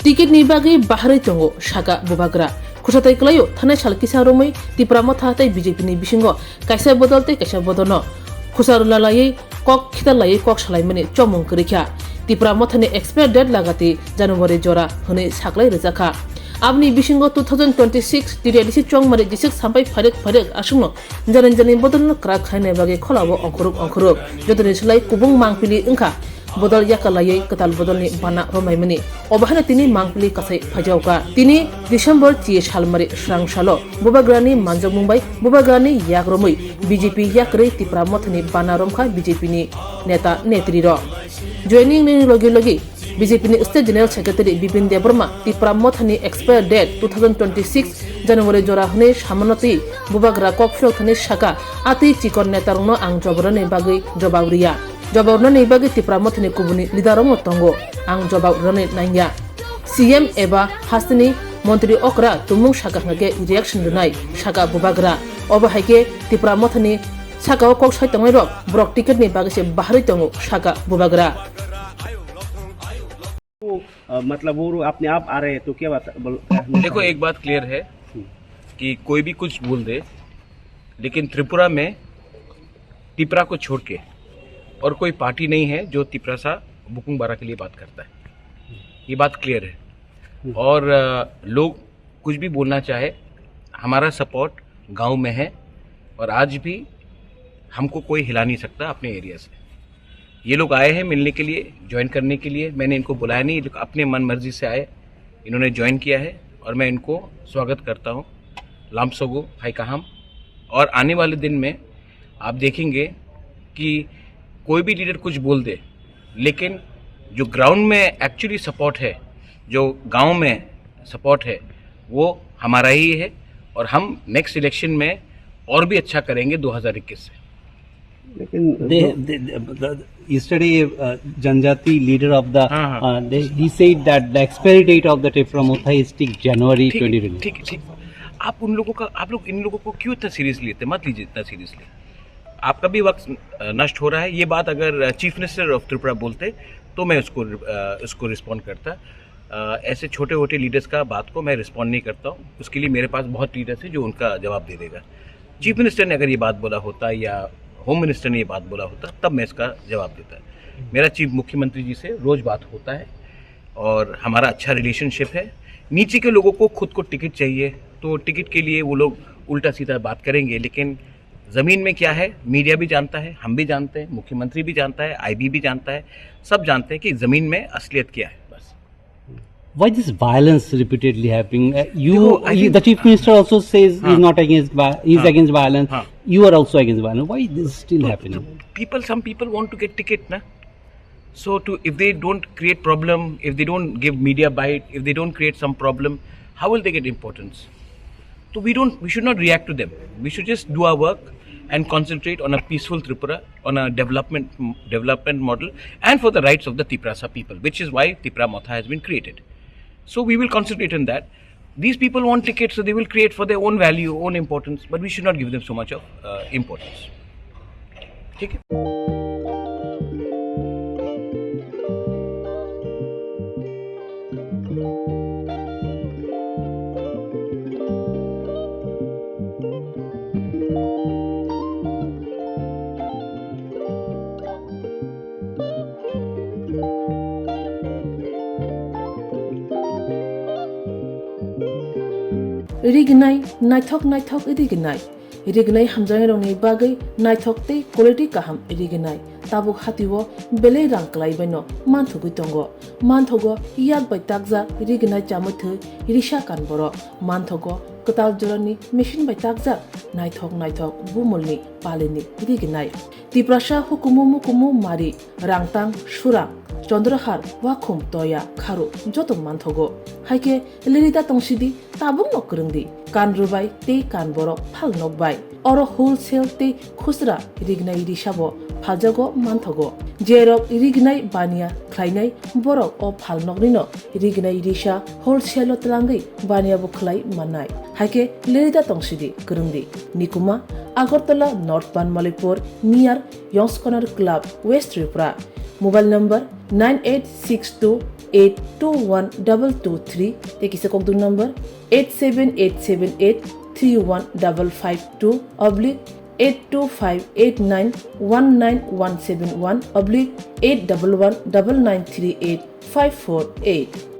Ticket नि बागै bahar tongu Rwkha Bubagra खुसाथाय कलायो थानाय सालकिसा रोमै तिप्रा मथा बीजेपी नि बिसिंगो कायसा बदलते कायसा बदनो खुसारुला लायै कक खिता लायै कक सालायमनि चमुं करिखा तिप्रा मथानि एक्सपायर डेट लागाति जानुवारि जरा हनै साख्लाय रोजाखा abni bisingo 2026 tiriadisi chong mari jisik sampai farek asungno jaran bodolno krak khaine bage kholawo onkhuruk jodoni slai kubung mangpili engkha bodol yakalayai ketal bodolni bana romaimani obahana tini mangpili kasai phajauka tini December 3 salmari Swrangchalo Bubagrani manjok mumbai Bubagrani yagromui BJP yakrei Tipra Mothani bana romkha BJP ni neta netriro joining ni logi BJP ni State General Secretary Bipin Debrma Tipra Mothani expire date 2026 January jora hune samanoti Bubagra kokfrok thani shaka ati chikon netarno ang jobrone bagai jobawriya jobawnani bagi Tipra Mothani kubuni lidarongo tongu ang jobawnani nanya CM eba hastini Montri okra tumung shaka ngage reaction dunai shaka Bubagra oba haike Tipra Mothani shaka kok sai tongai rok brok ticket ni bagi se bahar tongu shaka Bubagra मतलब वो अपने आप आ रहे हैं तो क्या बात देखो एक बात क्लियर है कि कोई भी कुछ बोल दे लेकिन त्रिपुरा में तिपरा को छोड़ के और कोई पार्टी नहीं है जो तिपरा सा बुकुंग बारा के लिए बात करता है, ये बात क्लियर है। और लोग कुछ भी बोलना चाहे हमारा सपोर्ट गांव में है और आज भी हमको कोई हिला नहीं सकता अपने एरिया से। ये लोग आए हैं मिलने के लिए, ज्वाइन करने के लिए, मैंने इनको बुलाया नहीं, अपने मन मर्जी से आए, इन्होंने ज्वाइन किया है और मैं इनको स्वागत करता हूँ लामसोगो हाई काहम। और आने वाले दिन में आप देखेंगे कि कोई भी लीडर कुछ बोल दे लेकिन जो ग्राउंड में एक्चुअली सपोर्ट है, जो गांव में सपोर्ट है वो हमारा ही है और हम नेक्स्ट इलेक्शन में और भी अच्छा करेंगे 2021 से। Yesterday, Janjati leader of the, he said that the expiry date of the Tipra Mothani is January 2020. ठीक आप लोग इन लोगों को क्यों इतना सीरियसली लेते, मत लीजिए इतना सीरियसली। आपका भी वक्त नष्ट हो रहा है। ये बात अगर चीफ मिनिस्टर ऑफ त्रिपुरा बोलते तो मैं उसको रिस्पॉन्ड करता। ऐसे छोटे छोटे लीडर्स का बात को मैं रिस्पॉन्ड नहीं करता हूँ। उसके लिए मेरे पास बहुत लीडर्स हैं जो उनका जवाब दे देगा। चीफ मिनिस्टर ने अगर ये बात बोला होता या होम मिनिस्टर ने ये बात बोला होता तब मैं इसका जवाब देता। मेरा चीफ मुख्यमंत्री जी से रोज बात होता है और हमारा अच्छा रिलेशनशिप है। नीचे के लोगों को खुद को टिकट चाहिए तो टिकट के लिए वो लोग उल्टा सीधा बात करेंगे, लेकिन ज़मीन में क्या है मीडिया भी जानता है, हम भी जानते हैं, मुख्यमंत्री भी जानता है, IB भी जानता है, सब जानते हैं कि ज़मीन में असलियत क्या है। बस Why this violence repeatedly happening? The chief minister also says he's not against, he's against violence. You are also against violence. Why this is still happening? Some people want to get ticket, na. So if they don't create problem, if they don't give media bite, if they don't create some problem, how will they get importance? So we should not react to them. We should just do our work and concentrate on a peaceful Tripura, on a development model, and for the rights of the Tiprasa people, which is why Tipra Mothani has been created. So we will concentrate on that. These people want tickets, so they will create for their own value, own importance, but we should not give them so much of importance. ठीक है? Rignai naithok rignai hamjang rongni bagai naithok tei quality kaham rignai tabuk hatiwo belei rang klai baino manthugui tongo manthogo yak bai takja rignai chamuthu risha kan boro manthogo ketal jorani machine bai takja naithok bumulni palini rignai tiprasa hukumu mari rangtang surang Chandrahar wakum toya kharu joto manthogo haike lerida tongsidi tabung nokrungdi kan rubai te kan borok phal nokbai oro wholesale te khusra rignai risabo phaljago manthogo jerok rignai bania khlainai borok o phal nognino rignai risa wholesale tlangai bania bo khlai manai haike lerida tongsidi kurungdi nikuma Agartala North Banmalipur near Youngskonar Club West Tripura Mobile number 9862 828212223 te kisa kokdung number 87878 31552 82589191171 8119938 548